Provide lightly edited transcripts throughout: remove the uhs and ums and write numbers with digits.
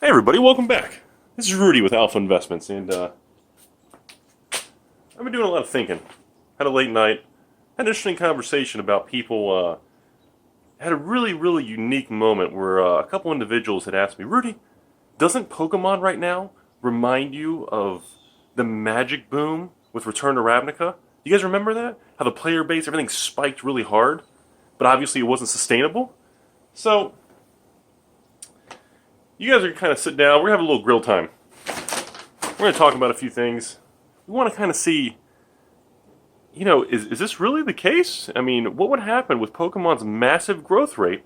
Hey everybody, welcome back. This is Rudy with Alpha Investments, and I've been doing a lot of thinking. Had a late night, had an interesting conversation about people. Had a really unique moment where a couple individuals had asked me, Rudy, doesn't Pokemon right now remind you of the Magic boom with Return to Ravnica? You guys remember that? How the player base, everything spiked really hard, but obviously it wasn't sustainable? So, you guys are going to kind of sit down. We're going to have a little grill time. We're going to talk about a few things. We want to kind of see, is this really the case? I mean, what would happen with Pokemon's massive growth rate?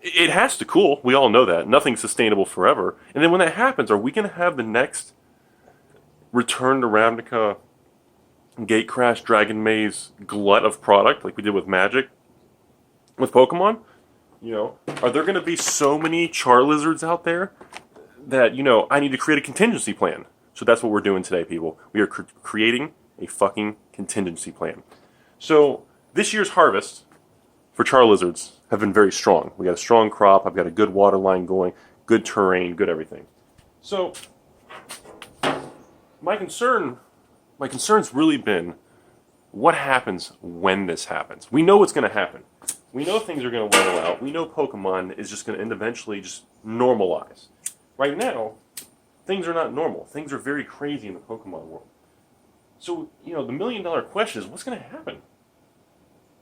It has to cool. We all know that. Nothing's sustainable forever. And then when that happens, are we going to have the next Return to Ravnica, Gate Crash, Dragon Maze glut of product like we did with Magic with Pokemon? Are there going to be so many Charizards out there that, I need to create a contingency plan? So that's what we're doing today, people. We are creating a fucking contingency plan. So this year's harvest for Charizards have been very strong. We got a strong crop. I've got a good water line going, good terrain, good everything. So my concern's really been what happens when this happens. We know what's going to happen. We know things are going to level out. We know Pokemon is just going to end eventually just normalize. Right now, things are not normal. Things are very crazy in the Pokemon world. So, the million-dollar question is, what's going to happen?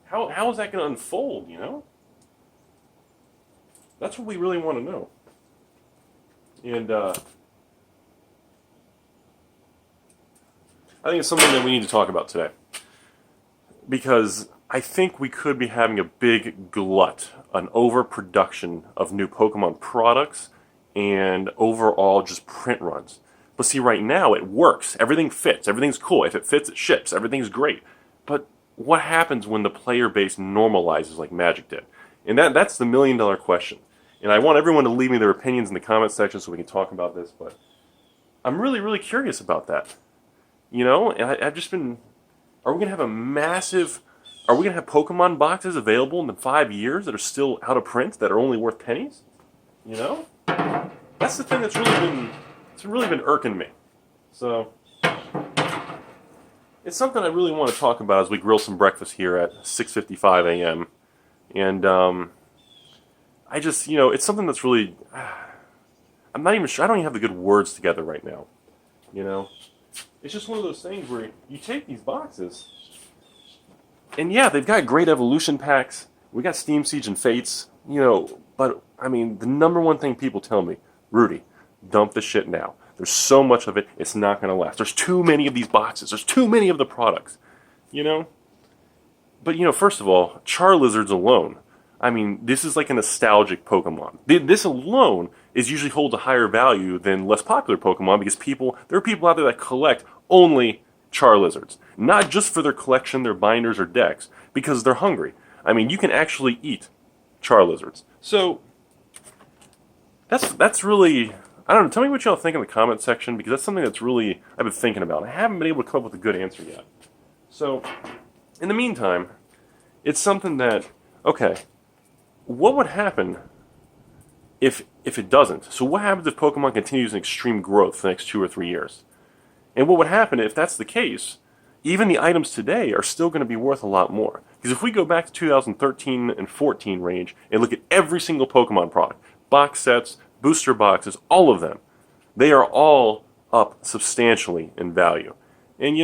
How is that going to unfold, That's what we really want to know. And I think it's something that we need to talk about today. Because I think we could be having a big glut, an overproduction of new Pokemon products and overall just print runs. But see, right now it works. Everything fits. Everything's cool. If it fits, it ships. Everything's great. But what happens when the player base normalizes like Magic did? And that's the million-dollar question. And I want everyone to leave me their opinions in the comment section so we can talk about this. But I'm really curious about that. And I've just been... Are we going to have Are we going to have Pokemon boxes available in the 5 years that are still out of print, that are only worth pennies? That's the thing that's really been irking me. So, it's something I really want to talk about as we grill some breakfast here at 6:55 a.m. And, I just, it's something that's really, I'm not even sure, I don't even have the good words together right now. It's just one of those things where you take these boxes, and yeah, they've got great evolution packs. We got Steam Siege and Fates, but I mean, the number one thing people tell me, Rudy, dump the shit now. There's so much of it, it's not going to last. There's too many of these boxes. There's too many of the products, But, first of all, Charizards alone, I mean, this is like a nostalgic Pokemon. This alone usually holds a higher value than less popular Pokemon because there are people out there that collect only Charizards. Not just for their collection, their binders, or decks, because they're hungry. I mean, you can actually eat Charizards. So, that's really... I don't know, tell me what y'all think in the comment section, because that's something that's really... I've been thinking about. I haven't been able to come up with a good answer yet. So, in the meantime, it's something that... Okay, what would happen if it doesn't? So what happens if Pokemon continues in extreme growth for the next 2 or 3 years? And what would happen if that's the case? Even the items today are still going to be worth a lot more. Because if we go back to 2013 and 14 range and look at every single Pokemon product, box sets, booster boxes, all of them, they are all up substantially in value. And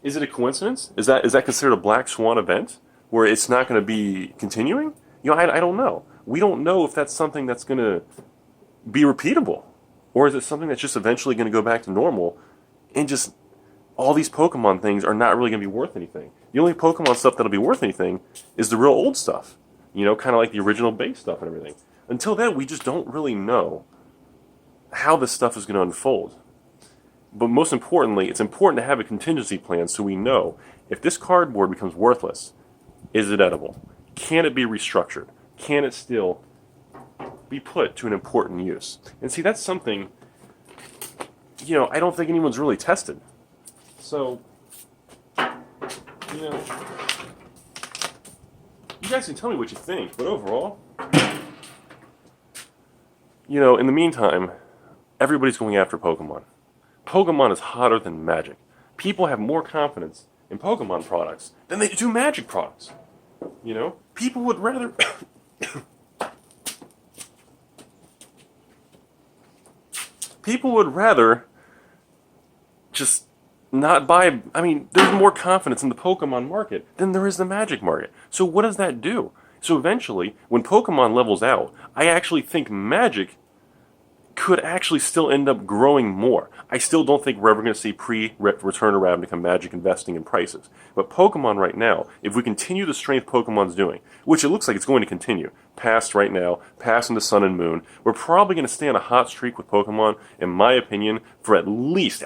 is it a coincidence? Is that considered a black swan event where it's not going to be continuing? I don't know. We don't know if that's something that's going to be repeatable. Or is it something that's just eventually going to go back to normal and just all these Pokemon things are not really going to be worth anything? The only Pokemon stuff that'll be worth anything is the real old stuff. Kind of like the original base stuff and everything. Until then, we just don't really know how this stuff is going to unfold. But most importantly, it's important to have a contingency plan so we know if this cardboard becomes worthless, is it edible? Can it be restructured? Can it still be put to an important use? And see, that's something, I don't think anyone's really tested. So, you guys can tell me what you think, but overall, in the meantime, everybody's going after Pokemon. Pokemon is hotter than Magic. People have more confidence in Pokemon products than they do Magic products. People would rather... People would rather just not buy... I mean, there's more confidence in the Pokemon market than there is the Magic market. So what does that do? So eventually, when Pokemon levels out, I actually think Magic could actually still end up growing more. I still don't think we're ever going to see pre-Return to Ravnica Magic investing in prices. But Pokemon right now, if we continue the strength Pokemon's doing, which it looks like it's going to continue, past right now, past into Sun and Moon, we're probably going to stay on a hot streak with Pokemon, in my opinion, for at least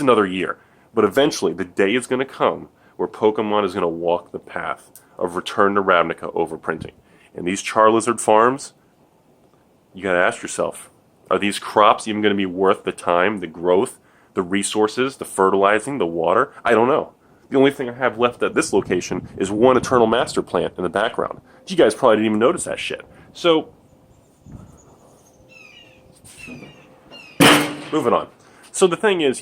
another year. But eventually, the day is going to come where Pokemon is going to walk the path of Return to Ravnica overprinting. And these Charizard farms, you got to ask yourself, are these crops even going to be worth the time, the growth, the resources, the fertilizing, the water? I don't know. The only thing I have left at this location is one Eternal Master plant in the background. You guys probably didn't even notice that shit. So, moving on. So the thing is,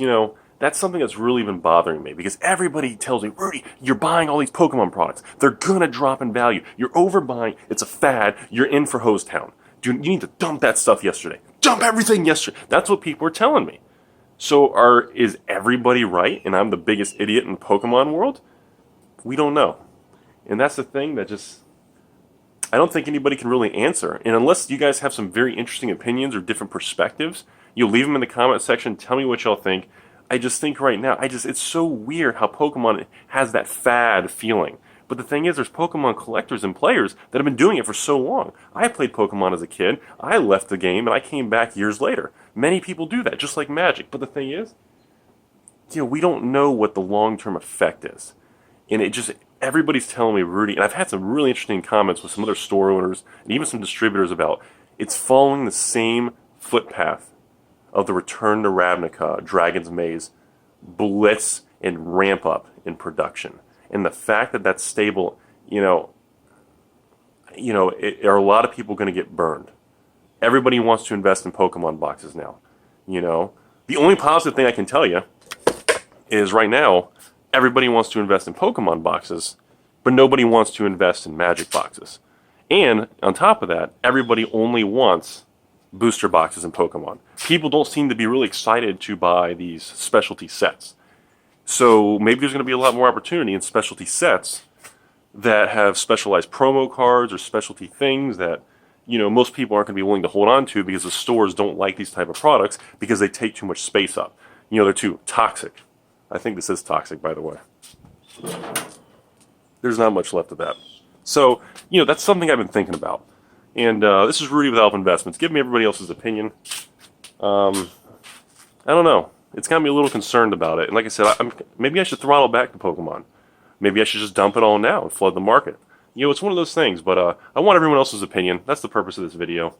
that's something that's really been bothering me because everybody tells me, Rudy, you're buying all these Pokemon products. They're going to drop in value. You're overbuying. It's a fad. You're in for Hose Town. You need to dump that stuff yesterday. Dump everything yesterday. That's what people are telling me. So is everybody right and I'm the biggest idiot in the Pokemon world? We don't know. And that's the thing that I don't think anybody can really answer. And unless you guys have some very interesting opinions or different perspectives, you'll leave them in the comment section. Tell me what y'all think. I just think right now, it's so weird how Pokemon has that fad feeling. But the thing is, there's Pokemon collectors and players that have been doing it for so long. I played Pokemon as a kid. I left the game and I came back years later. Many people do that, just like Magic. But the thing is, we don't know what the long-term effect is. And everybody's telling me, Rudy, and I've had some really interesting comments with some other store owners and even some distributors about it's following the same footpath of the Return to Ravnica, Dragon's Maze, blitz and ramp up in production. And the fact that that's stable, are a lot of people going to get burned? Everybody wants to invest in Pokemon boxes now. The only positive thing I can tell you is right now, everybody wants to invest in Pokemon boxes, but nobody wants to invest in Magic boxes. And on top of that, everybody only wants booster boxes in Pokemon. People don't seem to be really excited to buy these specialty sets. So maybe there's going to be a lot more opportunity in specialty sets that have specialized promo cards or specialty things that, most people aren't going to be willing to hold on to because the stores don't like these type of products because they take too much space up. They're too toxic. I think this is toxic, by the way. There's not much left of that. So, that's something I've been thinking about. And this is Rudy with Alpha Investments. Give me everybody else's opinion. I don't know. It's got me a little concerned about it. And like I said, maybe I should throttle back to Pokemon. Maybe I should just dump it all now and flood the market. It's one of those things, but I want everyone else's opinion. That's the purpose of this video.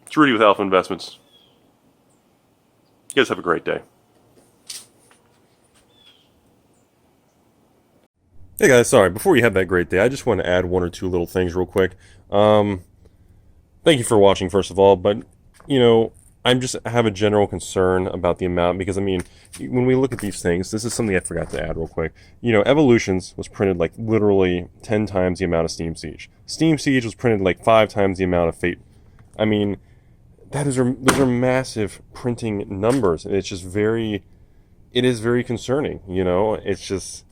It's Rudy with Alpha Investments. You guys have a great day. Hey guys, sorry, before you have that great day, I just want to add one or two little things real quick. Thank you for watching, first of all, but, I have a general concern about the amount, because, when we look at these things, this is something I forgot to add real quick. Evolutions was printed, literally 10 times the amount of Steam Siege. Steam Siege was printed, 5 times the amount of Fate. Those are massive printing numbers, and it is very concerning, It's just,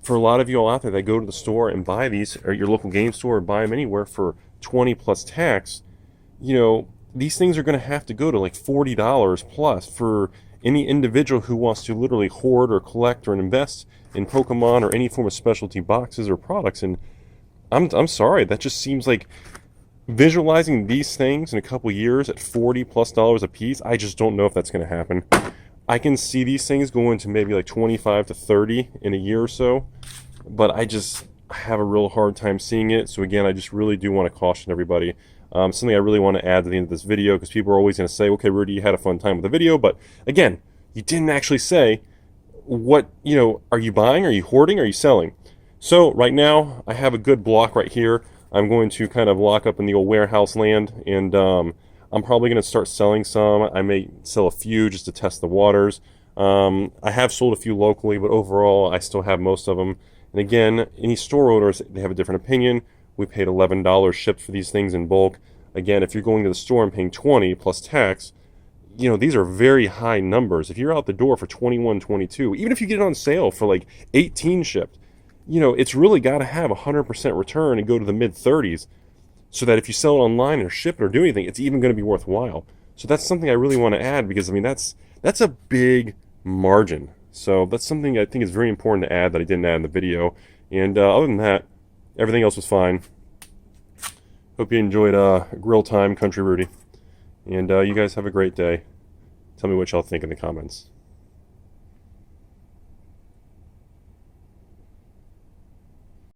for a lot of you all out there that go to the store and buy these, or your local game store, or buy them anywhere for 20 plus tax, these things are going to have to go to $40 plus for any individual who wants to literally hoard or collect or invest in Pokemon or any form of specialty boxes or products. And I'm sorry, that just seems like visualizing these things in a couple years at $40 plus a piece. I just don't know if that's going to happen. I can see these things going to maybe 25 to 30 in a year or so, but I have a real hard time seeing it. So again, I just really do want to caution everybody. Something I really want to add to the end of this video, because people are always going to say, okay, Rudy, you had a fun time with the video, but again, you didn't actually say what, are you buying, are you hoarding, are you selling? So right now, I have a good block right here. I'm going to kind of lock up in the old warehouse land, and I'm probably going to start selling some. I may sell a few just to test the waters. I have sold a few locally, but overall I still have most of them. And again, any store owners, they have a different opinion. We paid $11 shipped for these things in bulk. Again, if you're going to the store and paying $20 plus tax, you know, these are very high numbers. If you're out the door for $21, $22, even if you get it on sale for like $18 shipped, you know, it's really got to have 100% return and go to the mid-30s so that if you sell it online or ship it or do anything, it's even going to be worthwhile. So that's something I really want to add because, I mean, that's a big margin. So that's something I think is very important to add that I didn't add in the video. And other than that, everything else was fine. Hope you enjoyed Grill Time, Country Rudy. And you guys have a great day. Tell me what y'all think in the comments.